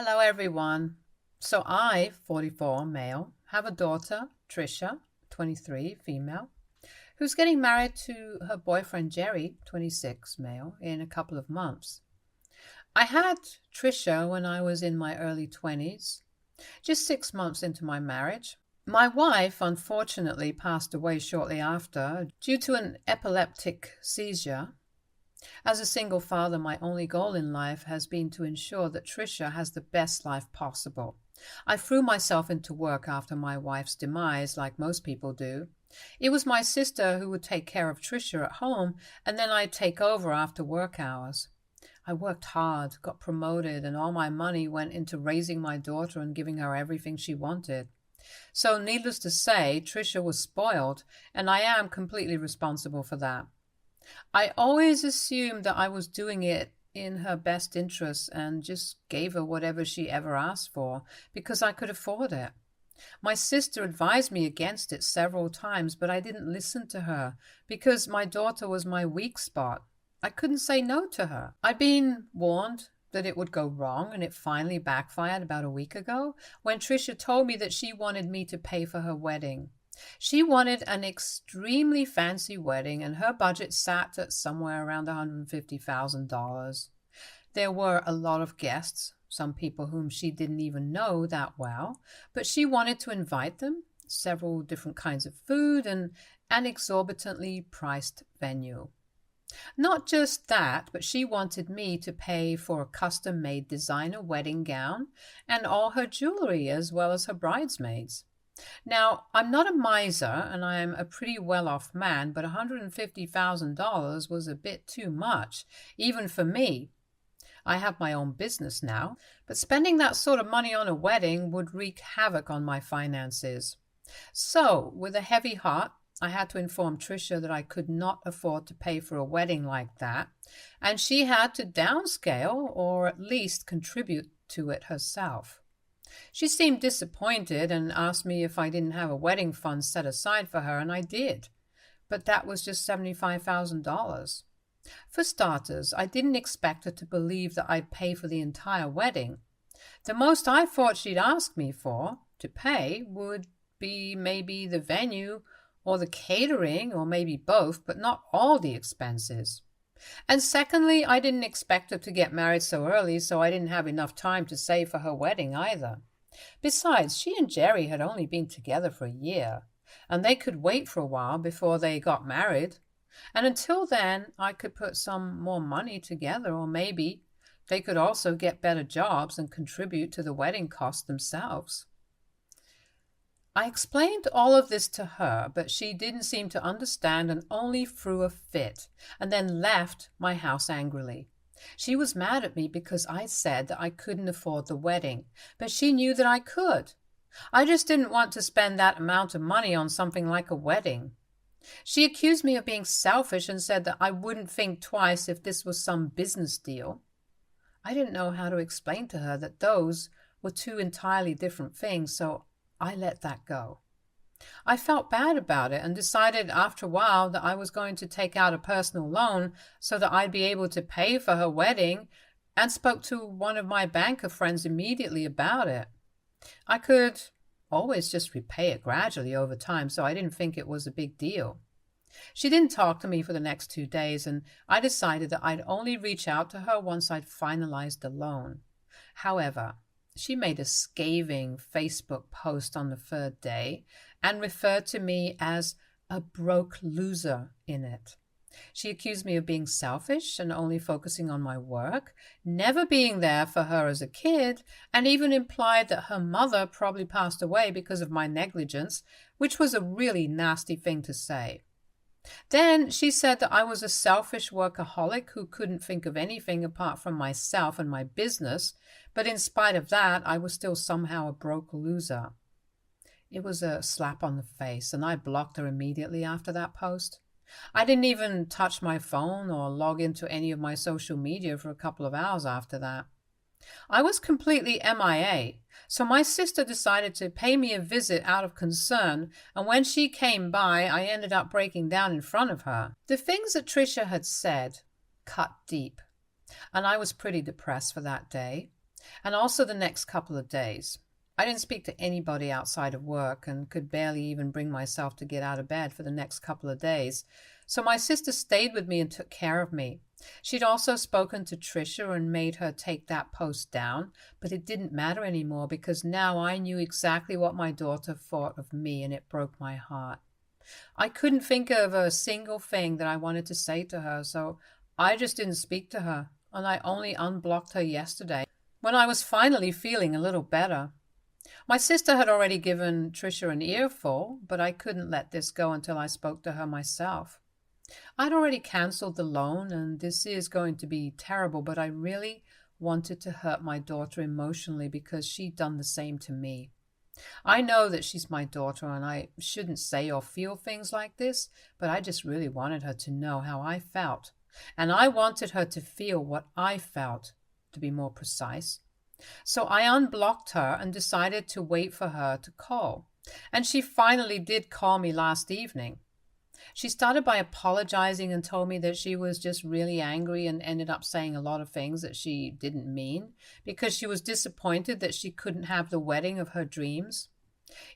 Hello, everyone. So I, 44, male, have a daughter, Trisha, 23, female, who's getting married to her boyfriend, Jerry, 26, male, in a couple of months. I had Trisha when I was in my early 20s, just 6 months into my marriage. My wife, unfortunately, passed away shortly after due to an epileptic seizure. As a single father, my only goal in life has been to ensure that Trisha has the best life possible. I threw myself into work after my wife's demise, like most people do. It was my sister who would take care of Trisha at home, and then I'd take over after work hours. I worked hard, got promoted, and all my money went into raising my daughter and giving her everything she wanted. So, needless to say, Trisha was spoiled, and I am completely responsible for that. I always assumed that I was doing it in her best interests and just gave her whatever she ever asked for because I could afford it. My sister advised me against it several times, but I didn't listen to her because my daughter was my weak spot. I couldn't say no to her. I'd been warned that it would go wrong, and it finally backfired about a week ago when Trisha told me that she wanted me to pay for her wedding. She wanted an extremely fancy wedding, and her budget sat at somewhere around $150,000. There were a lot of guests, some people whom she didn't even know that well, but she wanted to invite them, several different kinds of food, and an exorbitantly priced venue. Not just that, but she wanted me to pay for a custom-made designer wedding gown and all her jewelry as well as her bridesmaids. Now, I'm not a miser and I am a pretty well-off man, but $150,000 was a bit too much, even for me. I have my own business now, but spending that sort of money on a wedding would wreak havoc on my finances. So, with a heavy heart, I had to inform Trisha that I could not afford to pay for a wedding like that, and she had to downscale or at least contribute to it herself. She seemed disappointed and asked me if I didn't have a wedding fund set aside for her, and I did. But that was just $75,000. For starters, I didn't expect her to believe that I'd pay for the entire wedding. The most I thought she'd ask me for, to pay, would be maybe the venue or the catering or maybe both, but not all the expenses. And secondly, I didn't expect her to get married so early, so I didn't have enough time to save for her wedding either. Besides, she and Jerry had only been together for a year, and they could wait for a while before they got married. And until then, I could put some more money together, or maybe they could also get better jobs and contribute to the wedding costs themselves. I explained all of this to her, but she didn't seem to understand and only threw a fit, and then left my house angrily. She was mad at me because I said that I couldn't afford the wedding, but she knew that I could. I just didn't want to spend that amount of money on something like a wedding. She accused me of being selfish and said that I wouldn't think twice if this was some business deal. I didn't know how to explain to her that those were two entirely different things, so I let that go. I felt bad about it and decided after a while that I was going to take out a personal loan so that I'd be able to pay for her wedding, and spoke to one of my banker friends immediately about it. I could always just repay it gradually over time, so I didn't think it was a big deal. She didn't talk to me for the next 2 days, and I decided that I'd only reach out to her once I'd finalized the loan. However, she made a scathing Facebook post on the third day and referred to me as a broke loser in it. She accused me of being selfish and only focusing on my work, never being there for her as a kid, and even implied that her mother probably passed away because of my negligence, which was a really nasty thing to say. Then she said that I was a selfish workaholic who couldn't think of anything apart from myself and my business, but in spite of that, I was still somehow a broke loser. It was a slap on the face, and I blocked her immediately after that post. I didn't even touch my phone or log into any of my social media for a couple of hours after that. I was completely MIA, so my sister decided to pay me a visit out of concern, and when she came by, I ended up breaking down in front of her. The things that Trisha had said cut deep, and I was pretty depressed for that day. and also the next couple of days. I didn't speak to anybody outside of work and could barely even bring myself to get out of bed for the next couple of days. So my sister stayed with me and took care of me. She'd also spoken to Trisha and made her take that post down, but it didn't matter anymore because now I knew exactly what my daughter thought of me, and it broke my heart. I couldn't think of a single thing that I wanted to say to her, so I just didn't speak to her, and I only unblocked her yesterday when I was finally feeling a little better. My sister had already given Trisha an earful, but I couldn't let this go until I spoke to her myself. I'd already cancelled the loan, and this is going to be terrible, but I really wanted to hurt my daughter emotionally because she'd done the same to me. I know that she's my daughter and I shouldn't say or feel things like this, but I just really wanted her to know how I felt. And I wanted her to feel what I felt, to be more precise. So I unblocked her and decided to wait for her to call. And she finally did call me last evening. She started by apologizing and told me that she was just really angry and ended up saying a lot of things that she didn't mean because she was disappointed that she couldn't have the wedding of her dreams.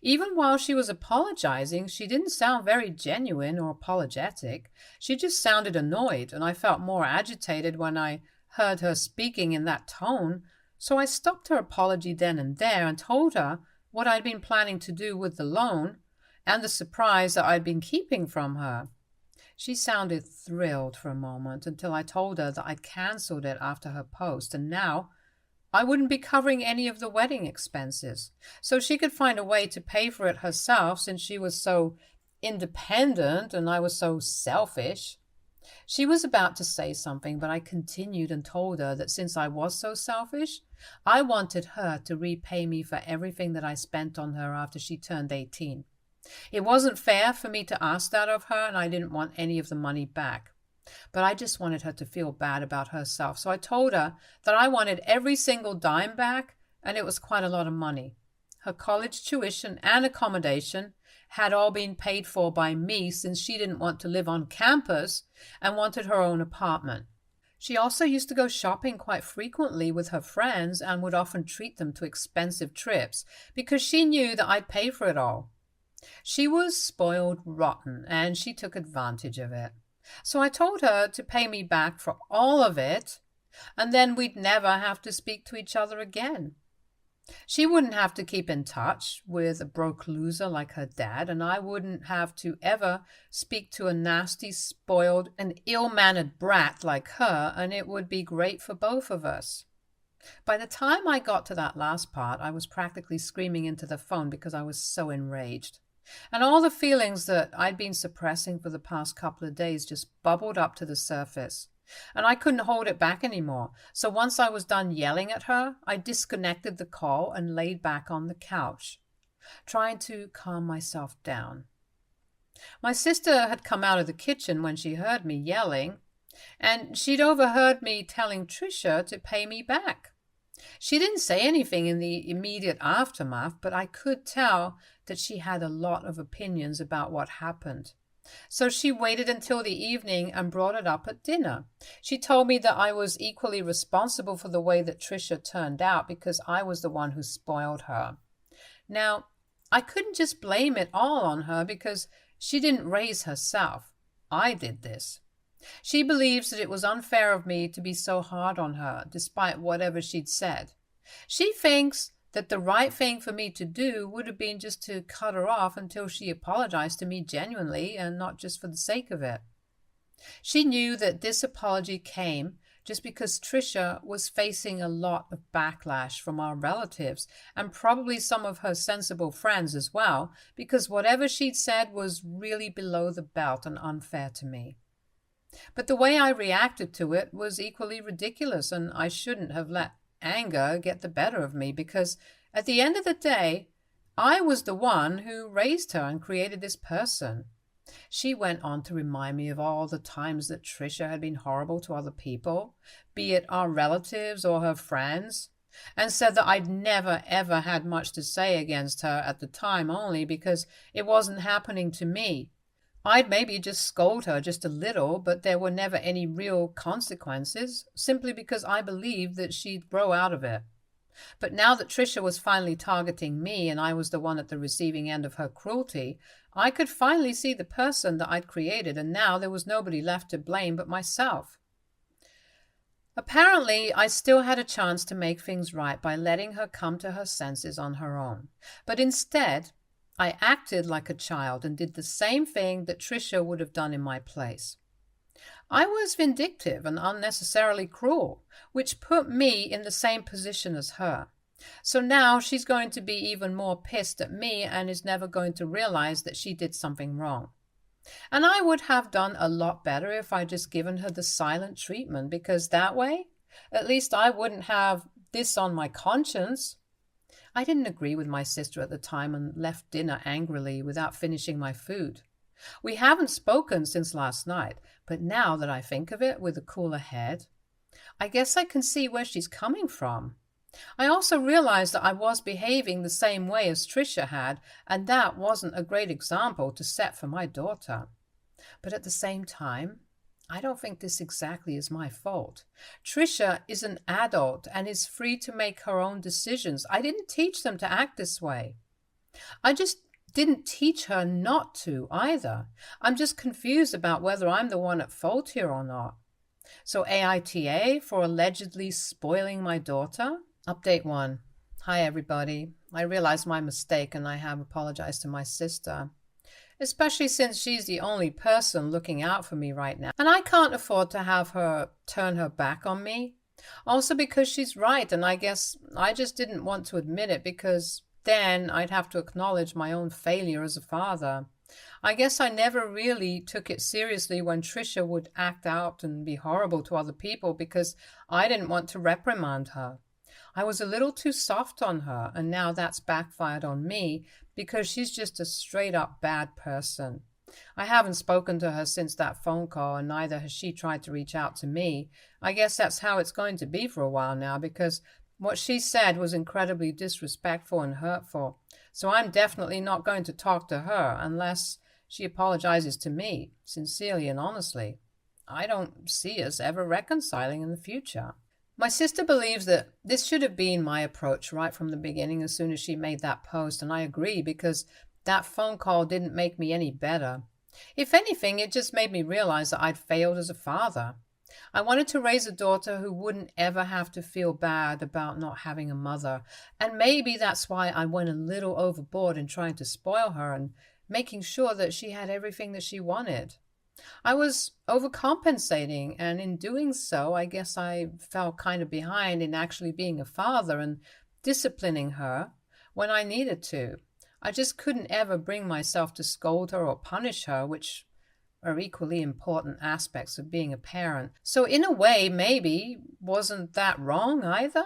Even while she was apologizing, she didn't sound very genuine or apologetic. She just sounded annoyed, and I felt more agitated when I heard her speaking in that tone. So I stopped her apology then and there and told her what I'd been planning to do with the loan and the surprise that I'd been keeping from her. She sounded thrilled for a moment until I told her that I'd cancelled it after her post, and now I wouldn't be covering any of the wedding expenses, so she could find a way to pay for it herself since she was so independent and I was so selfish. She was about to say something, but I continued and told her that since I was so selfish, I wanted her to repay me for everything that I spent on her after she turned 18. It wasn't fair for me to ask that of her, and I didn't want any of the money back. But I just wanted her to feel bad about herself, so I told her that I wanted every single dime back, and it was quite a lot of money. Her college tuition and accommodation had all been paid for by me since she didn't want to live on campus and wanted her own apartment. She also used to go shopping quite frequently with her friends and would often treat them to expensive trips because she knew that I'd pay for it all. She was spoiled rotten, and she took advantage of it. So I told her to pay me back for all of it, and then we'd never have to speak to each other again. She wouldn't have to keep in touch with a broke loser like her dad, and I wouldn't have to ever speak to a nasty, spoiled, and ill-mannered brat like her, and it would be great for both of us. By the time I got to that last part, I was practically screaming into the phone because I was so enraged. And all the feelings that I'd been suppressing for the past couple of days just bubbled up to the surface. And I couldn't hold it back anymore. So once I was done yelling at her, I disconnected the call and laid back on the couch, trying to calm myself down. My sister had come out of the kitchen when she heard me yelling, and she'd overheard me telling Trisha to pay me back. She didn't say anything in the immediate aftermath, but I could tell that she had a lot of opinions about what happened. So she waited until the evening and brought it up at dinner. She told me that I was equally responsible for the way that Trisha turned out because I was the one who spoiled her. Now, I couldn't just blame it all on her because she didn't raise herself. I did this. She believes that it was unfair of me to be so hard on her, despite whatever she'd said. She thinks that the right thing for me to do would have been just to cut her off until she apologized to me genuinely and not just for the sake of it. She knew that this apology came just because Trisha was facing a lot of backlash from our relatives and probably some of her sensible friends as well, because whatever she'd said was really below the belt and unfair to me. But the way I reacted to it was equally ridiculous, and I shouldn't have let anger get the better of me because at the end of the day, I was the one who raised her and created this person. She went on to remind me of all the times that Trisha had been horrible to other people, be it our relatives or her friends, and said that I'd never ever had much to say against her at the time only because it wasn't happening to me. I'd maybe just scold her just a little, but there were never any real consequences, simply because I believed that she'd grow out of it. But now that Trisha was finally targeting me and I was the one at the receiving end of her cruelty, I could finally see the person that I'd created, and now there was nobody left to blame but myself. Apparently, I still had a chance to make things right by letting her come to her senses on her own. But instead, I acted like a child and did the same thing that Trisha would have done in my place. I was vindictive and unnecessarily cruel, which put me in the same position as her. So now she's going to be even more pissed at me and is never going to realize that she did something wrong. And I would have done a lot better if I'd just given her the silent treatment, because that way, at least I wouldn't have this on my conscience. I didn't agree with my sister at the time and left dinner angrily without finishing my food. We haven't spoken since last night, but now that I think of it with a cooler head, I guess I can see where she's coming from. I also realized that I was behaving the same way as Trisha had, and that wasn't a great example to set for my daughter. But at the same time, I don't think this exactly is my fault. Trisha is an adult and is free to make her own decisions. I didn't teach them to act this way. I just didn't teach her not to either. I'm just confused about whether I'm the one at fault here or not. So AITA for allegedly spoiling my daughter? Update 1. Hi everybody. I realized my mistake and I have apologized to my sister, especially since she's the only person looking out for me right now. And I can't afford to have her turn her back on me. Also because she's right, and I guess I just didn't want to admit it because then I'd have to acknowledge my own failure as a father. I guess I never really took it seriously when Trisha would act out and be horrible to other people because I didn't want to reprimand her. I was a little too soft on her, and now that's backfired on me because she's just a straight-up bad person. I haven't spoken to her since that phone call, and neither has she tried to reach out to me. I guess that's how it's going to be for a while now because what she said was incredibly disrespectful and hurtful. So I'm definitely not going to talk to her unless she apologizes to me, sincerely and honestly. I don't see us ever reconciling in the future. My sister believes that this should have been my approach right from the beginning as soon as she made that post, and I agree because that phone call didn't make me any better. If anything, it just made me realize that I'd failed as a father. I wanted to raise a daughter who wouldn't ever have to feel bad about not having a mother, and maybe that's why I went a little overboard in trying to spoil her and making sure that she had everything that she wanted. I was overcompensating, and in doing so, I guess I fell kind of behind in actually being a father and disciplining her when I needed to. I just couldn't ever bring myself to scold her or punish her, which are equally important aspects of being a parent. So in a way, maybe, wasn't that wrong either?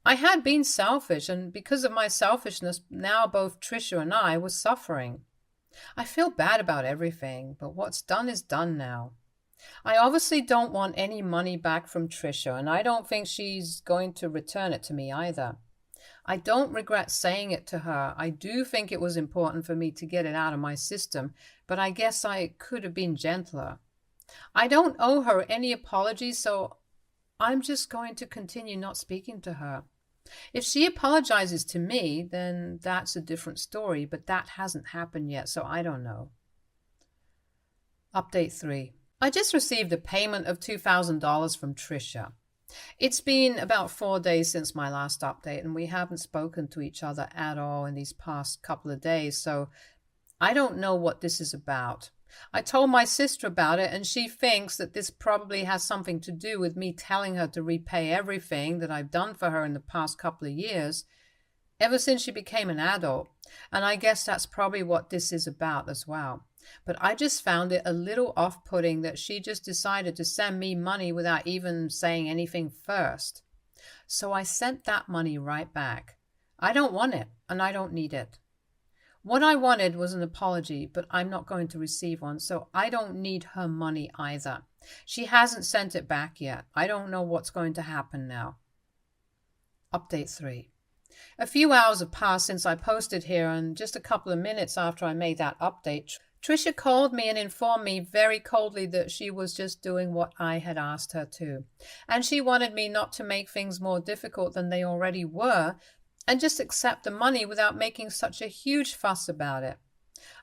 I had been selfish, and because of my selfishness, now both Trisha and I were suffering. I feel bad about everything, but what's done is done now. I obviously don't want any money back from Trisha, and I don't think she's going to return it to me either. I don't regret saying it to her. I do think it was important for me to get it out of my system, but I guess I could have been gentler. I don't owe her any apologies, so I'm just going to continue not speaking to her. If she apologizes to me, then that's a different story, but that hasn't happened yet, so I don't know. Update 3. I just received a payment of $2,000 from Trisha. It's been about 4 days since my last update, and we haven't spoken to each other at all in these past couple of days, so I don't know what this is about. I told my sister about it, and she thinks that this probably has something to do with me telling her to repay everything that I've done for her in the past couple of years, ever since she became an adult, and I guess that's probably what this is about as well. But I just found it a little off-putting that she just decided to send me money without even saying anything first. So I sent that money right back. I don't want it, and I don't need it. What I wanted was an apology, but I'm not going to receive one, so I don't need her money either. She hasn't sent it back yet. I don't know what's going to happen now. Update 3. A few hours have passed since I posted here, and just a couple of minutes after I made that update, Trisha called me and informed me very coldly that she was just doing what I had asked her to. And she wanted me not to make things more difficult than they already were and just accept the money without making such a huge fuss about it.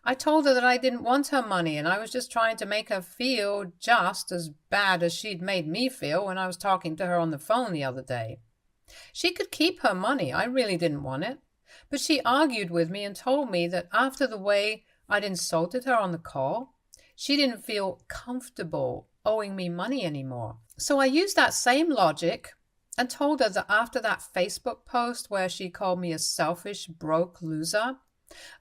I told her that I didn't want her money and I was just trying to make her feel just as bad as she'd made me feel when I was talking to her on the phone the other day. She could keep her money. I really didn't want it. But she argued with me and told me that after the way I'd insulted her on the call, she didn't feel comfortable owing me money anymore. So I used that same logic and told her that after that Facebook post where she called me a selfish, broke loser,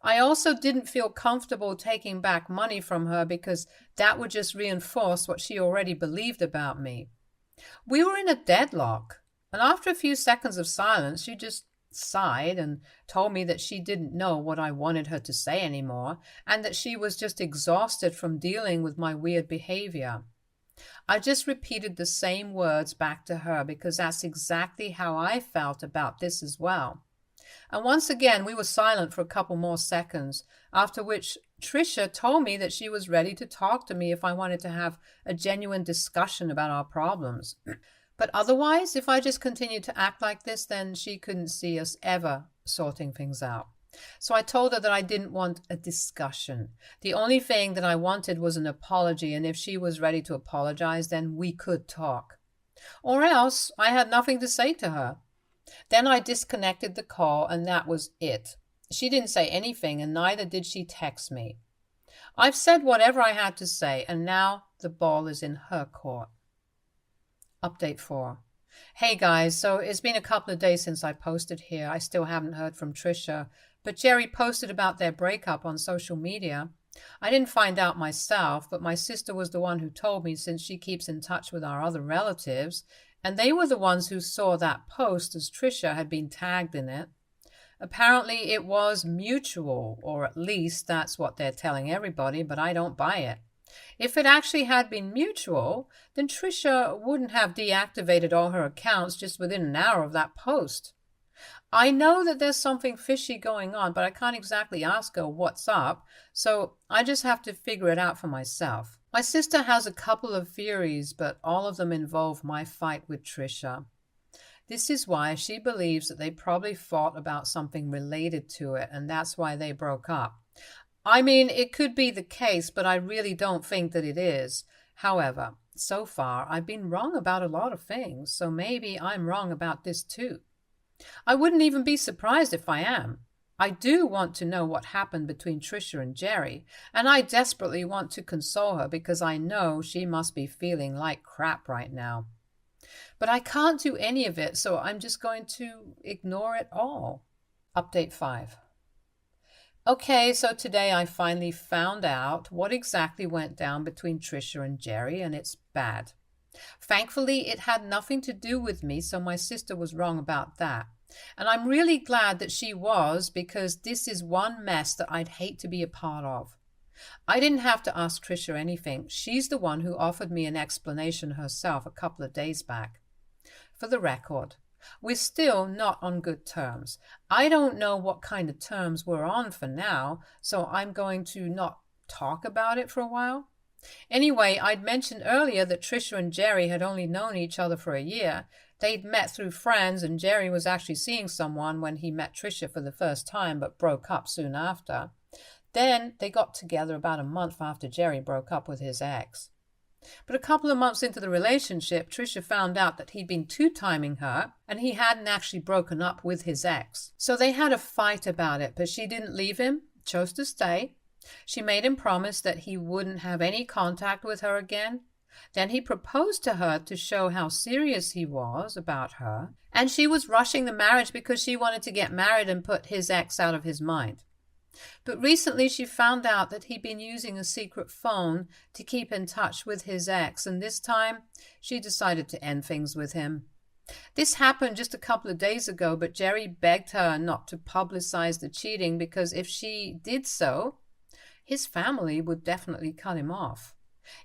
I also didn't feel comfortable taking back money from her because that would just reinforce what she already believed about me. We were in a deadlock, and after a few seconds of silence, she just sighed and told me that she didn't know what I wanted her to say anymore and that she was just exhausted from dealing with my weird behavior. I just repeated the same words back to her because that's exactly how I felt about this as well. And once again, we were silent for a couple more seconds, after which Trisha told me that she was ready to talk to me if I wanted to have a genuine discussion about our problems. But otherwise, if I just continued to act like this, then she couldn't see us ever sorting things out. So I told her that I didn't want a discussion. The only thing that I wanted was an apology, and if she was ready to apologize, then we could talk. Or else I had nothing to say to her. Then I disconnected the call, and that was it. She didn't say anything, and neither did she text me. I've said whatever I had to say, and now the ball is in her court. Update 4. Hey guys, so it's been a couple of days since I posted here. I still haven't heard from Trisha, but Jerry posted about their breakup on social media. I didn't find out myself, but my sister was the one who told me since she keeps in touch with our other relatives, and they were the ones who saw that post as Trisha had been tagged in it. Apparently it was mutual, or at least that's what they're telling everybody, but I don't buy it. If it actually had been mutual, then Trisha wouldn't have deactivated all her accounts just within an hour of that post. I know that there's something fishy going on, but I can't exactly ask her what's up, so I just have to figure it out for myself. My sister has a couple of theories, but all of them involve my fight with Trisha. This is why she believes that they probably fought about something related to it, and that's why they broke up. I mean, it could be the case, but I really don't think that it is. However, so far, I've been wrong about a lot of things, so maybe I'm wrong about this too. I wouldn't even be surprised if I am. I do want to know what happened between Trisha and Jerry, and I desperately want to console her because I know she must be feeling like crap right now. But I can't do any of it, so I'm just going to ignore it all. Update 5. Okay, so today I finally found out what exactly went down between Trisha and Jerry, and it's bad. Thankfully, it had nothing to do with me, so my sister was wrong about that. And I'm really glad that she was, because this is one mess that I'd hate to be a part of. I didn't have to ask Trisha anything. She's the one who offered me an explanation herself a couple of days back. For the record, we're still not on good terms. I don't know what kind of terms we're on for now, so I'm going to not talk about it for a while. Anyway, I'd mentioned earlier that Trisha and Jerry had only known each other for a year. They'd met through friends, and Jerry was actually seeing someone when he met Trisha for the first time, but broke up soon after. Then they got together about a month after Jerry broke up with his ex. But a couple of months into the relationship, Trisha found out that he'd been two-timing her, and he hadn't actually broken up with his ex. So they had a fight about it, but she didn't leave him, chose to stay. She made him promise that he wouldn't have any contact with her again. Then he proposed to her to show how serious he was about her, and she was rushing the marriage because she wanted to get married and put his ex out of his mind. But recently she found out that he'd been using a secret phone to keep in touch with his ex, and this time she decided to end things with him. This happened just a couple of days ago, but Jerry begged her not to publicize the cheating because if she did so, his family would definitely cut him off.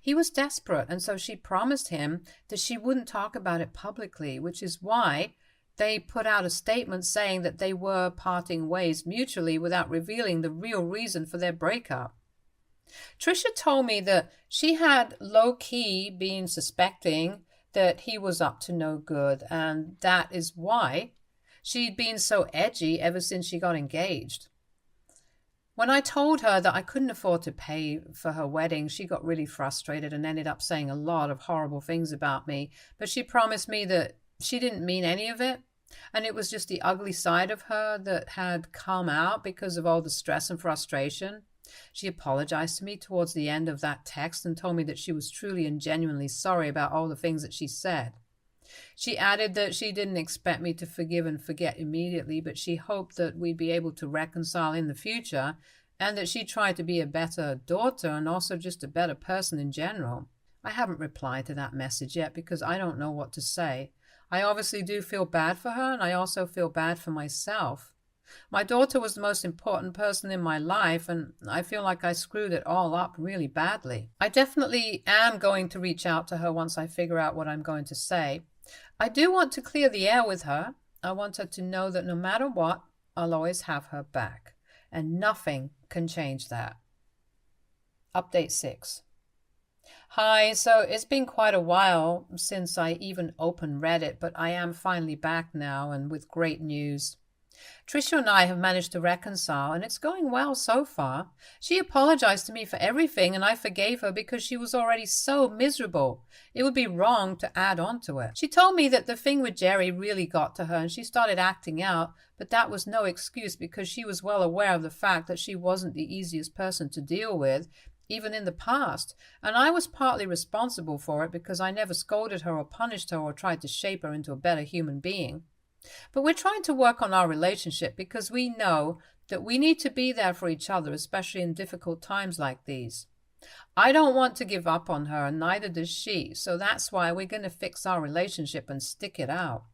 He was desperate, and so she promised him that she wouldn't talk about it publicly, which is why they put out a statement saying that they were parting ways mutually without revealing the real reason for their breakup. Trisha told me that she had low-key been suspecting that he was up to no good, and that is why she'd been so edgy ever since she got engaged. When I told her that I couldn't afford to pay for her wedding, she got really frustrated and ended up saying a lot of horrible things about me, but she promised me that she didn't mean any of it, and it was just the ugly side of her that had come out because of all the stress and frustration. She apologized to me towards the end of that text and told me that she was truly and genuinely sorry about all the things that she said. She added that she didn't expect me to forgive and forget immediately, but she hoped that we'd be able to reconcile in the future, and that she tried to be a better daughter and also just a better person in general. I haven't replied to that message yet because I don't know what to say. I obviously do feel bad for her, and I also feel bad for myself. My daughter was the most important person in my life, and I feel like I screwed it all up really badly. I definitely am going to reach out to her once I figure out what I'm going to say. I do want to clear the air with her. I want her to know that no matter what, I'll always have her back, and nothing can change that. Update 6. Hi, so it's been quite a while since I even opened Reddit, but I am finally back now and with great news. Trisha and I have managed to reconcile, and it's going well so far. She apologized to me for everything, and I forgave her because she was already so miserable. It would be wrong to add on to it. She told me that the thing with Jerry really got to her, and she started acting out, but that was no excuse because she was well aware of the fact that she wasn't the easiest person to deal with, even in the past, and I was partly responsible for it because I never scolded her or punished her or tried to shape her into a better human being. But we're trying to work on our relationship because we know that we need to be there for each other, especially in difficult times like these. I don't want to give up on her, and neither does she, so that's why we're going to fix our relationship and stick it out.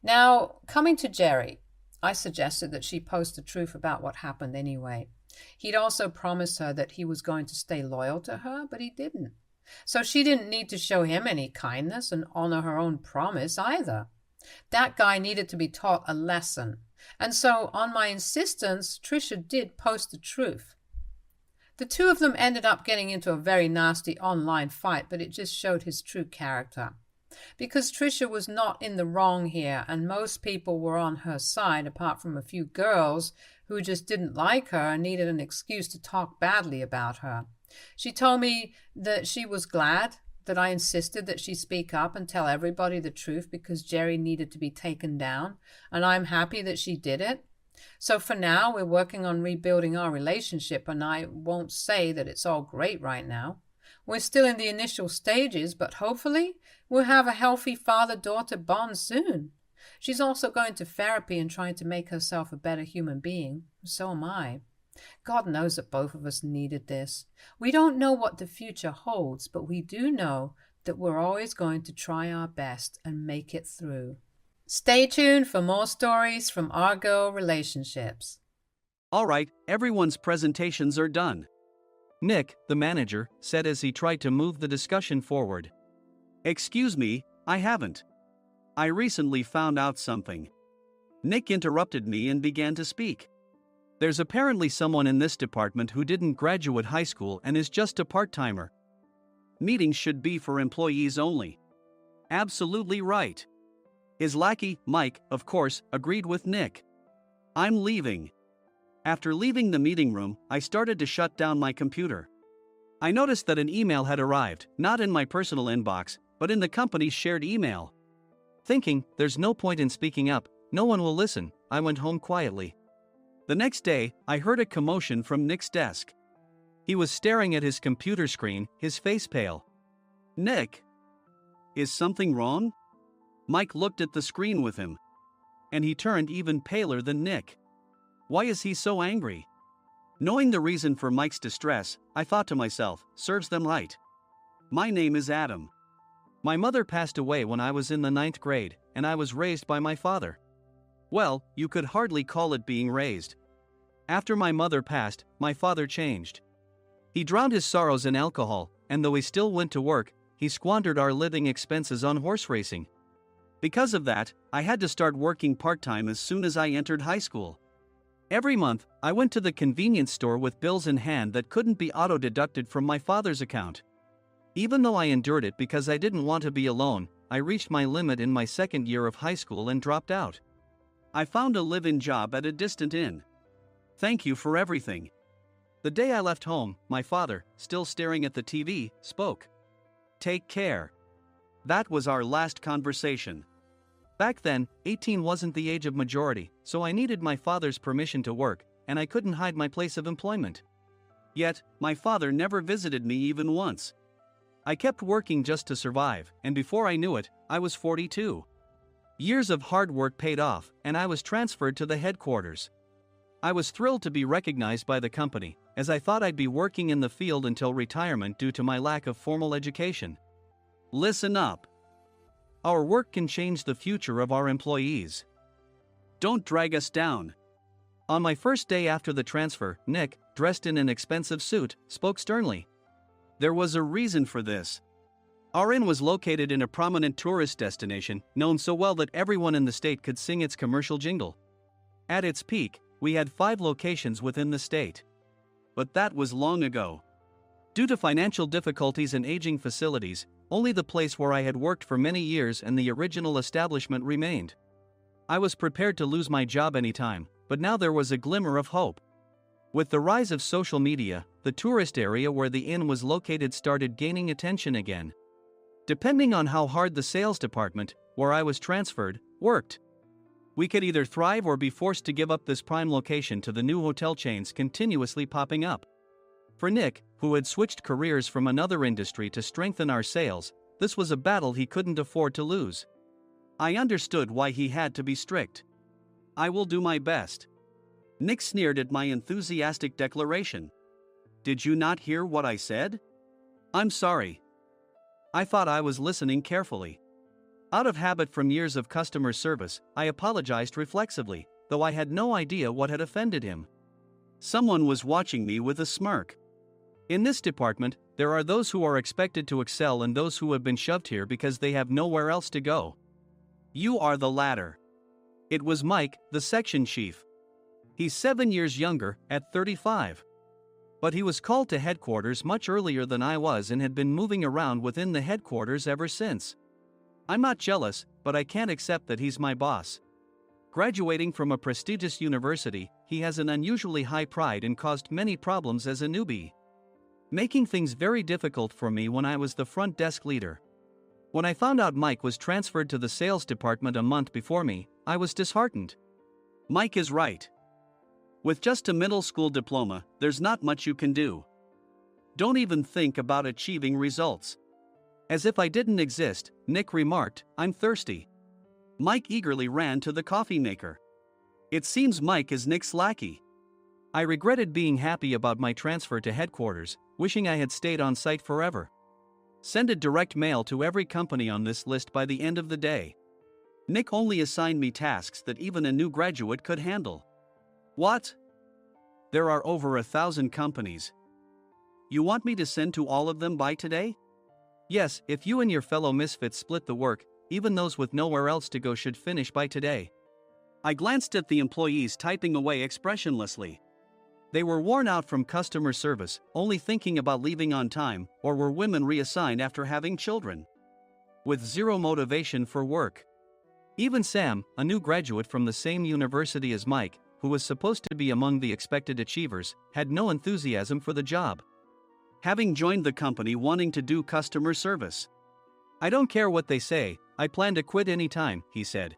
Now, coming to Jerry, I suggested that she post the truth about what happened anyway. He'd also promised her that he was going to stay loyal to her, but he didn't. So she didn't need to show him any kindness and honor her own promise either. That guy needed to be taught a lesson. And so, on my insistence, Trisha did post the truth. The two of them ended up getting into a very nasty online fight, but it just showed his true character. Because Trisha was not in the wrong here, and most people were on her side, apart from a few girls who just didn't like her and needed an excuse to talk badly about her. She told me that she was glad that I insisted that she speak up and tell everybody the truth because Jerry needed to be taken down, and I'm happy that she did it. So for now, we're working on rebuilding our relationship, and I won't say that it's all great right now. We're still in the initial stages, but hopefully we'll have a healthy father-daughter bond soon. She's also going to therapy and trying to make herself a better human being. So am I. God knows that both of us needed this. We don't know what the future holds, but we do know that we're always going to try our best and make it through. Stay tuned for more stories from Our Girl Relationships. All right, everyone's presentations are done. Nick, the manager, said as he tried to move the discussion forward. Excuse me, I haven't. I recently found out something. Nick interrupted me and began to speak. There's apparently someone in this department who didn't graduate high school and is just a part-timer. Meetings should be for employees only. Absolutely right. His lackey, Mike, of course, agreed with Nick. I'm leaving. After leaving the meeting room, I started to shut down my computer. I noticed that an email had arrived, not in my personal inbox, but in the company's shared email. Thinking, there's no point in speaking up, no one will listen, I went home quietly. The next day, I heard a commotion from Nick's desk. He was staring at his computer screen, his face pale. Nick? Is something wrong? Mike looked at the screen with him. And he turned even paler than Nick. Why is he so angry? Knowing the reason for Mike's distress, I thought to myself, serves them right. My name is Adam. My mother passed away when I was in the 9th grade, and I was raised by my father. Well, you could hardly call it being raised. After my mother passed, my father changed. He drowned his sorrows in alcohol, and though he still went to work, he squandered our living expenses on horse racing. Because of that, I had to start working part-time as soon as I entered high school. Every month, I went to the convenience store with bills in hand that couldn't be auto-deducted from my father's account. Even though I endured it because I didn't want to be alone, I reached my limit in my second year of high school and dropped out. I found a live-in job at a distant inn. Thank you for everything. The day I left home, my father, still staring at the TV, spoke. Take care. That was our last conversation. Back then, 18 wasn't the age of majority, so I needed my father's permission to work, and I couldn't hide my place of employment. Yet, my father never visited me even once. I kept working just to survive, and before I knew it, I was 42. Years of hard work paid off, and I was transferred to the headquarters. I was thrilled to be recognized by the company, as I thought I'd be working in the field until retirement due to my lack of formal education. Listen up. Our work can change the future of our employees. Don't drag us down. On my first day after the transfer, Nick, dressed in an expensive suit, spoke sternly. There was a reason for this. Our inn was located in a prominent tourist destination, known so well that everyone in the state could sing its commercial jingle. At its peak, we had 5 locations within the state. But that was long ago. Due to financial difficulties and aging facilities, only the place where I had worked for many years and the original establishment remained. I was prepared to lose my job anytime, but now there was a glimmer of hope. With the rise of social media, the tourist area where the inn was located started gaining attention again. Depending on how hard the sales department, where I was transferred, worked, we could either thrive or be forced to give up this prime location to the new hotel chains continuously popping up. For Nick, who had switched careers from another industry to strengthen our sales, this was a battle he couldn't afford to lose. I understood why he had to be strict. I will do my best. Nick sneered at my enthusiastic declaration. Did you not hear what I said? I'm sorry. I thought I was listening carefully. Out of habit from years of customer service, I apologized reflexively, though I had no idea what had offended him. Someone was watching me with a smirk. In this department, there are those who are expected to excel and those who have been shoved here because they have nowhere else to go. You are the latter. It was Mike, the section chief. He's 7 years younger, at 35. But he was called to headquarters much earlier than I was and had been moving around within the headquarters ever since. I'm not jealous, but I can't accept that he's my boss. Graduating from a prestigious university, he has an unusually high pride and caused many problems as a newbie, making things very difficult for me when I was the front desk leader. When I found out Mike was transferred to the sales department a month before me, I was disheartened. Mike is right. With just a middle school diploma, there's not much you can do. Don't even think about achieving results. As if I didn't exist, Nick remarked, I'm thirsty. Mike eagerly ran to the coffee maker. It seems Mike is Nick's lackey. I regretted being happy about my transfer to headquarters, wishing I had stayed on site forever. Send a direct mail to every company on this list by the end of the day. Nick only assigned me tasks that even a new graduate could handle. What? There are over 1,000 companies. You want me to send to all of them by today? Yes, if you and your fellow misfits split the work, even those with nowhere else to go should finish by today. I glanced at the employees typing away expressionlessly. They were worn out from customer service, only thinking about leaving on time, or were women reassigned after having children, with zero motivation for work. Even Sam, a new graduate from the same university as Mike, who was supposed to be among the expected achievers, had no enthusiasm for the job, having joined the company wanting to do customer service. I don't care what they say, I plan to quit anytime, he said.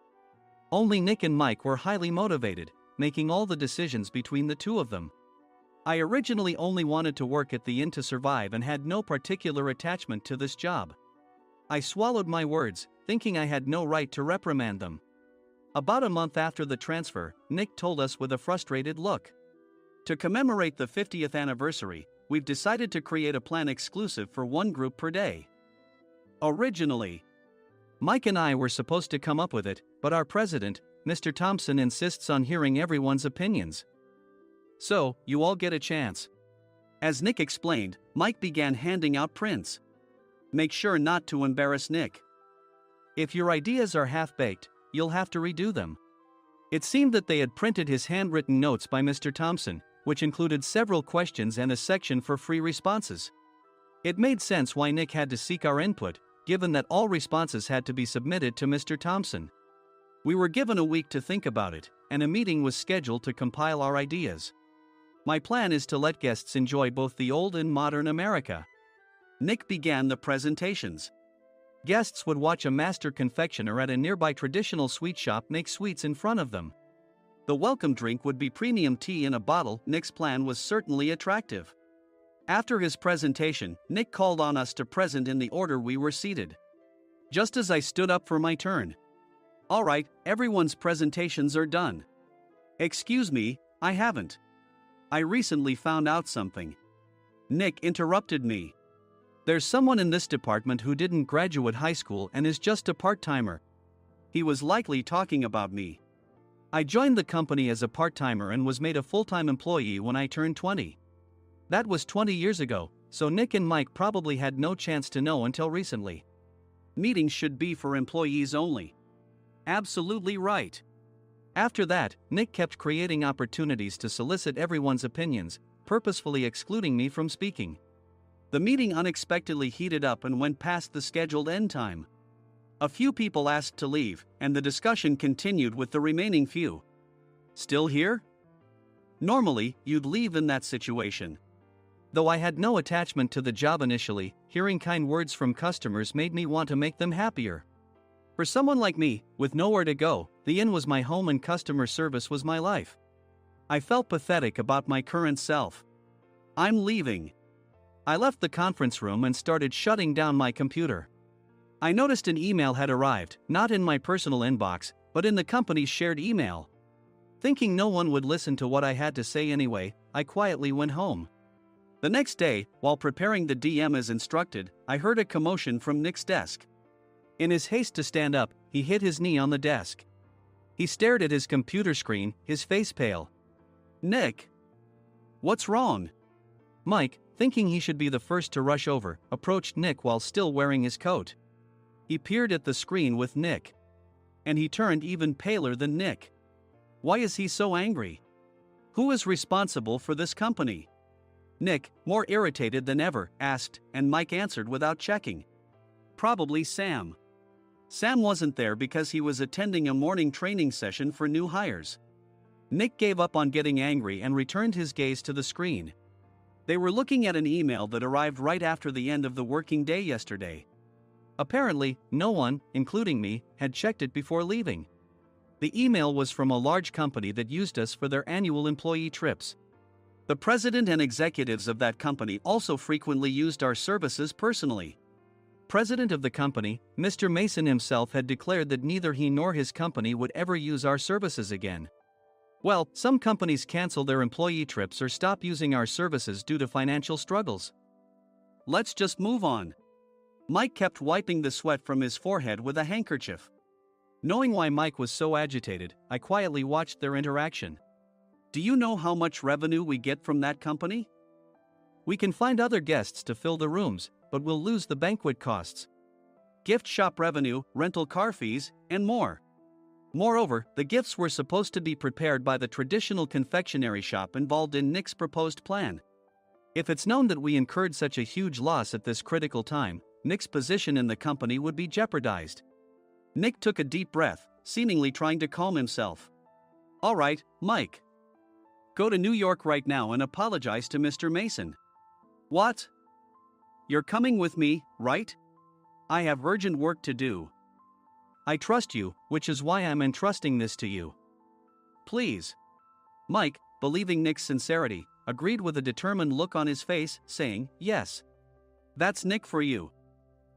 Only Nick and Mike were highly motivated, making all the decisions between the two of them. I originally only wanted to work at the inn to survive and had no particular attachment to this job. I swallowed my words, thinking I had no right to reprimand them. About a month after the transfer, Nick told us with a frustrated look. To commemorate the 50th anniversary, we've decided to create a plan exclusive for one group per day. Originally, Mike and I were supposed to come up with it, but our president, Mr. Thompson, insists on hearing everyone's opinions. So, you all get a chance. As Nick explained, Mike began handing out prints. Make sure not to embarrass Nick. If your ideas are half-baked, you'll have to redo them. It seemed that they had printed his handwritten notes by Mr. Thompson, which included several questions and a section for free responses. It made sense why Nick had to seek our input, given that all responses had to be submitted to Mr. Thompson. We were given a week to think about it, and a meeting was scheduled to compile our ideas. My plan is to let guests enjoy both the old and modern America. Nick began the presentations. Guests would watch a master confectioner at a nearby traditional sweet shop make sweets in front of them. The welcome drink would be premium tea in a bottle. Nick's plan was certainly attractive. After his presentation, Nick called on us to present in the order we were seated. Just as I stood up for my turn. "All right, everyone's presentations are done." "Excuse me, I haven't. I recently found out something." Nick interrupted me. "There's someone in this department who didn't graduate high school and is just a part-timer." He was likely talking about me. I joined the company as a part-timer and was made a full-time employee when I turned 20. That was 20 years ago, so Nick and Mike probably had no chance to know until recently. Meetings should be for employees only. Absolutely right. After that, Nick kept creating opportunities to solicit everyone's opinions, purposefully excluding me from speaking. The meeting unexpectedly heated up and went past the scheduled end time. A few people asked to leave, and the discussion continued with the remaining few. "Still here?" Normally, you'd leave in that situation. Though I had no attachment to the job initially, hearing kind words from customers made me want to make them happier. For someone like me, with nowhere to go, the inn was my home and customer service was my life. I felt pathetic about my current self. "I'm leaving." I left the conference room and started shutting down my computer. I noticed an email had arrived, not in my personal inbox, but in the company's shared email. Thinking no one would listen to what I had to say anyway, I quietly went home. The next day, while preparing the DM as instructed, I heard a commotion from Nick's desk. In his haste to stand up, he hit his knee on the desk. He stared at his computer screen, his face pale. "Nick! What's wrong?" Mike, thinking he should be the first to rush over, approached Nick while still wearing his coat. He peered at the screen with Nick. And he turned even paler than Nick. Why is he so angry? Who is responsible for this company? Nick, more irritated than ever, asked, and Mike answered without checking. Probably Sam. Sam wasn't there because he was attending a morning training session for new hires. Nick gave up on getting angry and returned his gaze to the screen. They were looking at an email that arrived right after the end of the working day yesterday. Apparently, no one, including me, had checked it before leaving. The email was from a large company that used us for their annual employee trips. The president and executives of that company also frequently used our services personally. President of the company, Mr. Mason himself had declared that neither he nor his company would ever use our services again. Well, some companies cancel their employee trips or stop using our services due to financial struggles. Let's just move on. Mike kept wiping the sweat from his forehead with a handkerchief. Knowing why Mike was so agitated, I quietly watched their interaction. "Do you know how much revenue we get from that company?" "We can find other guests to fill the rooms, but we'll lose the banquet costs. Gift shop revenue, rental car fees, and more. Moreover, the gifts were supposed to be prepared by the traditional confectionery shop involved in Nick's proposed plan. If it's known that we incurred such a huge loss at this critical time, Nick's position in the company would be jeopardized." Nick took a deep breath, seemingly trying to calm himself. "All right, Mike. Go to New York right now and apologize to Mr. Mason." "What? You're coming with me, right? I have urgent work to do." "I trust you, which is why I'm entrusting this to you." "Please." Mike, believing Nick's sincerity, agreed with a determined look on his face, saying, "Yes. That's Nick for you."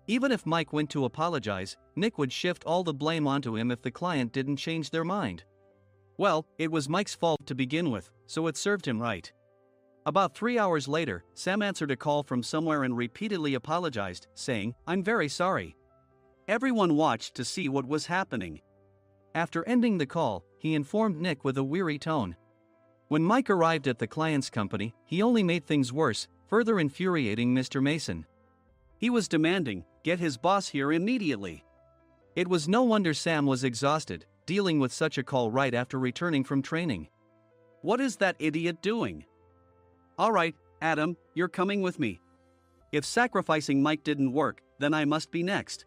Even if Mike went to apologize, Nick would shift all the blame onto him if the client didn't change their mind. Well, it was Mike's fault to begin with, so it served him right. About 3 hours later, Sam answered a call from somewhere and repeatedly apologized, saying, "I'm very sorry." Everyone watched to see what was happening. After ending the call, he informed Nick with a weary tone. When Mike arrived at the client's company, he only made things worse, further infuriating Mr. Mason. He was demanding, "Get his boss here immediately." It was no wonder Sam was exhausted, dealing with such a call right after returning from training. What is that idiot doing? Alright, Adam, you're coming with me. If sacrificing Mike didn't work, then I must be next.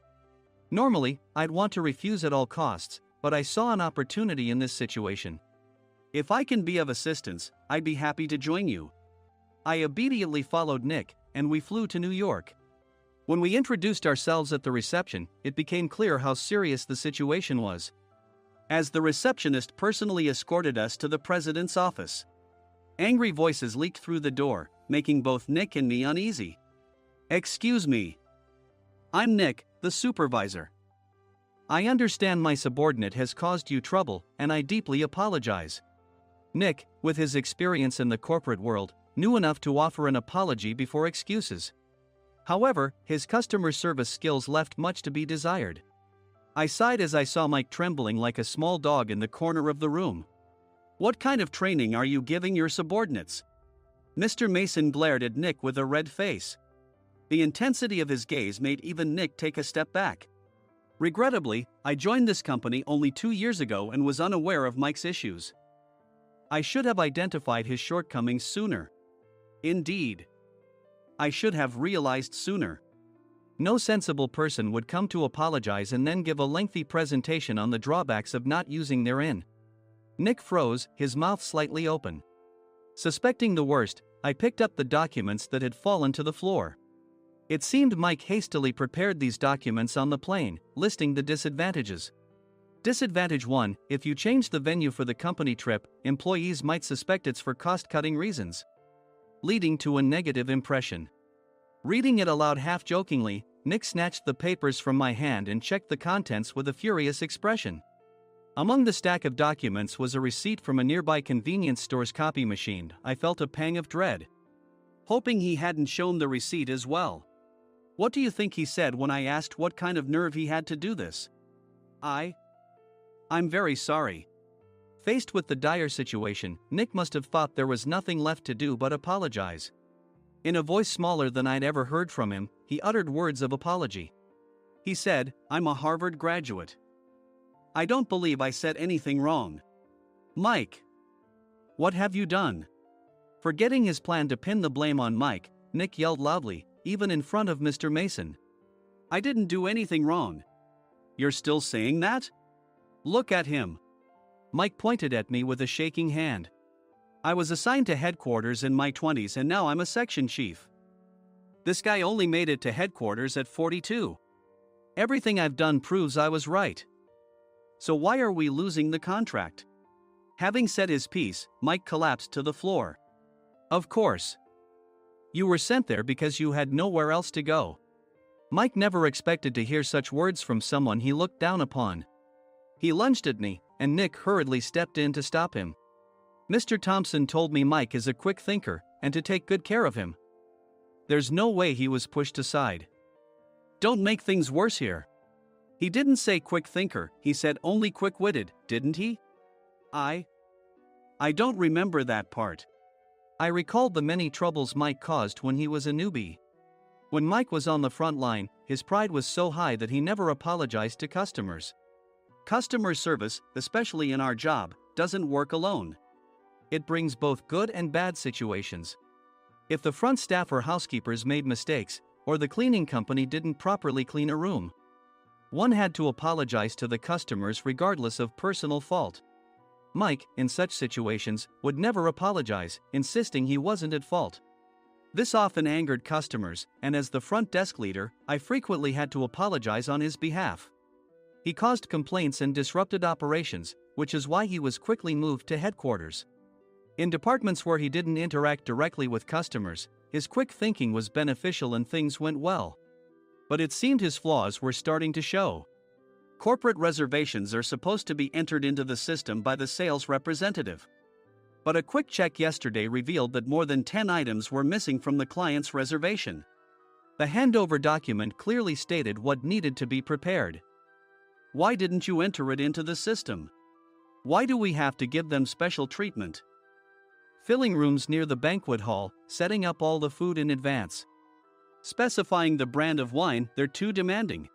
Normally, I'd want to refuse at all costs, but I saw an opportunity in this situation. If I can be of assistance, I'd be happy to join you. I obediently followed Nick, and we flew to New York. When we introduced ourselves at the reception, it became clear how serious the situation was, as the receptionist personally escorted us to the president's office. Angry voices leaked through the door, making both Nick and me uneasy. Excuse me. I'm Nick, the supervisor. I understand my subordinate has caused you trouble, and I deeply apologize. Nick, with his experience in the corporate world, knew enough to offer an apology before excuses. However, his customer service skills left much to be desired. I sighed as I saw Mike trembling like a small dog in the corner of the room. What kind of training are you giving your subordinates? Mr. Mason glared at Nick with a red face. The intensity of his gaze made even Nick take a step back. Regrettably, I joined this company only 2 years ago and was unaware of Mike's issues. I should have identified his shortcomings sooner. Indeed. I should have realized sooner. No sensible person would come to apologize and then give a lengthy presentation on the drawbacks of not using their in. Nick froze, his mouth slightly open. Suspecting the worst, I picked up the documents that had fallen to the floor. It seemed Mike hastily prepared these documents on the plane, listing the disadvantages. Disadvantage 1: if you change the venue for the company trip, employees might suspect it's for cost-cutting reasons, leading to a negative impression. Reading it aloud half-jokingly, Nick snatched the papers from my hand and checked the contents with a furious expression. Among the stack of documents was a receipt from a nearby convenience store's copy machine. I felt a pang of dread, hoping he hadn't shown the receipt as well. What do you think he said when I asked what kind of nerve he had to do this? I'm very sorry. Faced with the dire situation, Nick must have thought there was nothing left to do but apologize. In a voice smaller than I'd ever heard from him, he uttered words of apology. He said, "I'm a Harvard graduate. I don't believe I said anything wrong." Mike! What have you done? Forgetting his plan to pin the blame on Mike, Nick yelled loudly, even in front of Mr. Mason. I didn't do anything wrong. You're still saying that? Look at him. Mike pointed at me with a shaking hand. I was assigned to headquarters in my 20s and now I'm a section chief. This guy only made it to headquarters at 42. Everything I've done proves I was right. So why are we losing the contract? Having said his piece, Mike collapsed to the floor. Of course. You were sent there because you had nowhere else to go. Mike never expected to hear such words from someone he looked down upon. He lunged at me, and Nick hurriedly stepped in to stop him. Mr. Thompson told me Mike is a quick thinker, and to take good care of him. There's no way he was pushed aside. Don't make things worse here. He didn't say quick thinker, he said only quick-witted, didn't he? I don't remember that part. I recalled the many troubles Mike caused when he was a newbie. When Mike was on the front line, his pride was so high that he never apologized to customers. Customer service, especially in our job, doesn't work alone. It brings both good and bad situations. If the front staff or housekeepers made mistakes, or the cleaning company didn't properly clean a room, one had to apologize to the customers regardless of personal fault. Mike, in such situations, would never apologize, insisting he wasn't at fault. This often angered customers, and as the front desk leader, I frequently had to apologize on his behalf. He caused complaints and disrupted operations, which is why he was quickly moved to headquarters. In departments where he didn't interact directly with customers, his quick thinking was beneficial and things went well. But it seemed his flaws were starting to show. Corporate reservations are supposed to be entered into the system by the sales representative. But a quick check yesterday revealed that more than 10 items were missing from the client's reservation. The handover document clearly stated what needed to be prepared. Why didn't you enter it into the system? Why do we have to give them special treatment? Filling rooms near the banquet hall, setting up all the food in advance. Specifying the brand of wine, they're too demanding.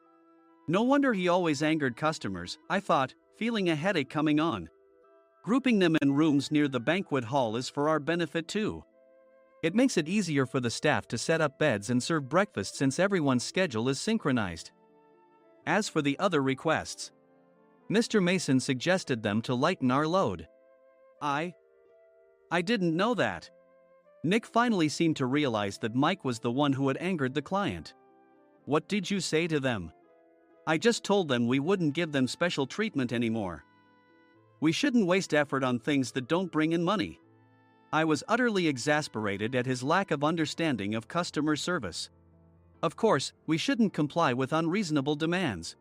No wonder he always angered customers, I thought, feeling a headache coming on. Grouping them in rooms near the banquet hall is for our benefit too. It makes it easier for the staff to set up beds and serve breakfast since everyone's schedule is synchronized. As for the other requests, Mr. Mason suggested them to lighten our load. I didn't know that. Nick finally seemed to realize that Mike was the one who had angered the client. What did you say to them? I just told them we wouldn't give them special treatment anymore. We shouldn't waste effort on things that don't bring in money. I was utterly exasperated at his lack of understanding of customer service. Of course, we shouldn't comply with unreasonable demands.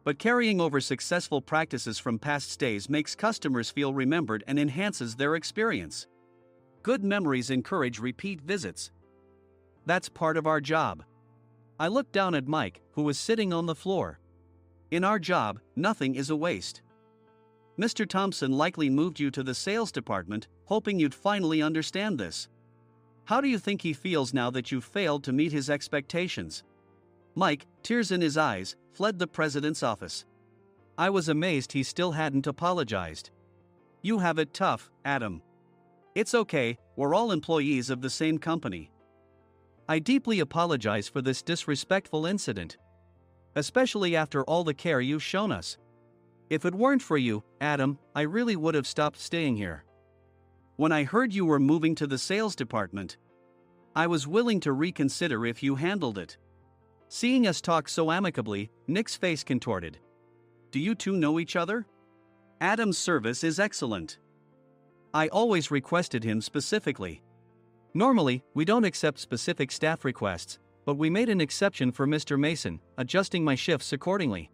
But carrying over successful practices from past stays makes customers feel remembered and enhances their experience. Good memories encourage repeat visits. That's part of our job. I looked down at Mike, who was sitting on the floor. In our job, nothing is a waste. Mr. Thompson likely moved you to the sales department, hoping you'd finally understand this. How do you think he feels now that you've failed to meet his expectations? Mike, tears in his eyes, fled the president's office. I was amazed he still hadn't apologized. You have it tough, Adam. It's okay, we're all employees of the same company. I deeply apologize for this disrespectful incident. Especially after all the care you've shown us. If it weren't for you, Adam, I really would have stopped staying here. When I heard you were moving to the sales department, I was willing to reconsider if you handled it. Seeing us talk so amicably, Nick's face contorted. Do you two know each other? Adam's service is excellent. I always requested him specifically. Normally, we don't accept specific staff requests, but we made an exception for Mr. Mason, adjusting my shifts accordingly.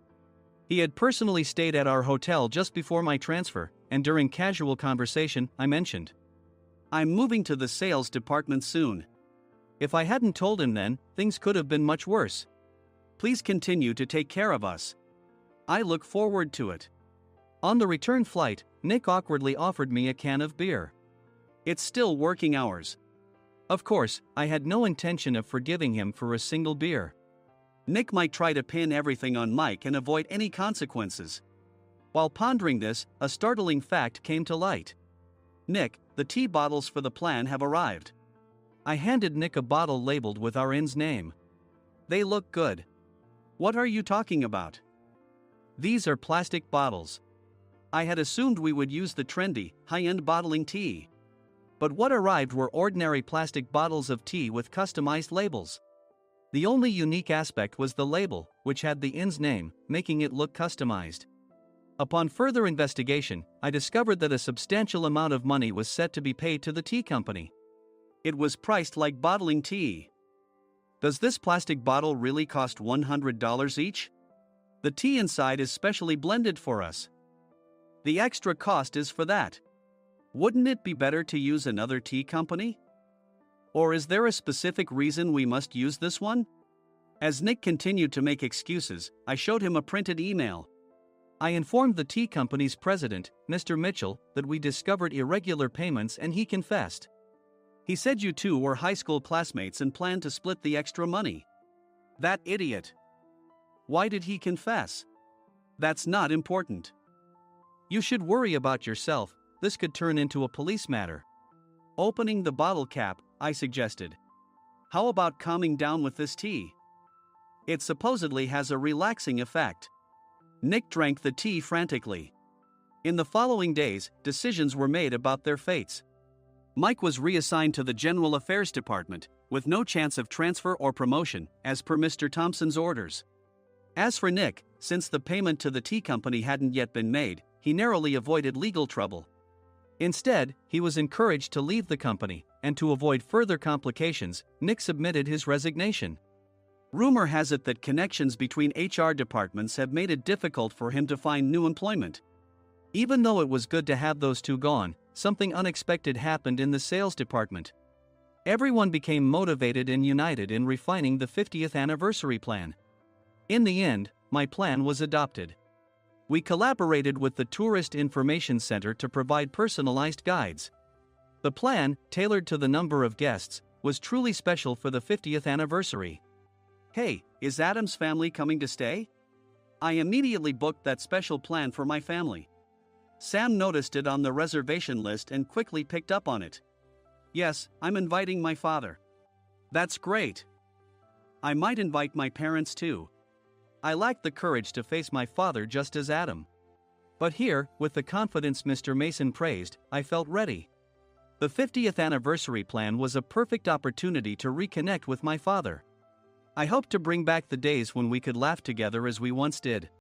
He had personally stayed at our hotel just before my transfer, and during casual conversation, I mentioned, I'm moving to the sales department soon. If I hadn't told him then, things could have been much worse. Please continue to take care of us. I look forward to it. On the return flight, Nick awkwardly offered me a can of beer. It's still working hours. Of course, I had no intention of forgiving him for a single beer. Nick might try to pin everything on Mike and avoid any consequences. While pondering this, a startling fact came to light. Nick, the tea bottles for the plan have arrived. I handed Nick a bottle labeled with our inn's name. They look good. What are you talking about? These are plastic bottles. I had assumed we would use the trendy, high-end bottling tea. But what arrived were ordinary plastic bottles of tea with customized labels. The only unique aspect was the label, which had the inn's name, making it look customized. Upon further investigation, I discovered that a substantial amount of money was set to be paid to the tea company. It was priced like bottling tea. Does this plastic bottle really cost $100 each? The tea inside is specially blended for us. The extra cost is for that. Wouldn't it be better to use another tea company? Or is there a specific reason we must use this one? As Nick continued to make excuses, I showed him a printed email. I informed the tea company's president, Mr. Mitchell, that we discovered irregular payments and he confessed. He said you two were high school classmates and planned to split the extra money. That idiot. Why did he confess? That's not important. You should worry about yourself, this could turn into a police matter. Opening the bottle cap, I suggested. How about calming down with this tea? It supposedly has a relaxing effect. Nick drank the tea frantically. In the following days, decisions were made about their fates. Mike was reassigned to the General Affairs Department, with no chance of transfer or promotion, as per Mr. Thompson's orders. As for Nick, since the payment to the tea company hadn't yet been made, he narrowly avoided legal trouble. Instead, he was encouraged to leave the company, and to avoid further complications, Nick submitted his resignation. Rumor has it that connections between HR departments have made it difficult for him to find new employment. Even though it was good to have those two gone, something unexpected happened in the sales department. Everyone became motivated and united in refining the 50th anniversary plan. In the end, my plan was adopted. We collaborated with the Tourist Information Center to provide personalized guides. The plan, tailored to the number of guests, was truly special for the 50th anniversary. Hey, is Adam's family coming to stay? I immediately booked that special plan for my family. Sam noticed it on the reservation list and quickly picked up on it. Yes, I'm inviting my father. That's great. I might invite my parents too. I lacked the courage to face my father just as Adam. But here, with the confidence Mr. Mason praised, I felt ready. The 50th anniversary plan was a perfect opportunity to reconnect with my father. I hoped to bring back the days when we could laugh together as we once did.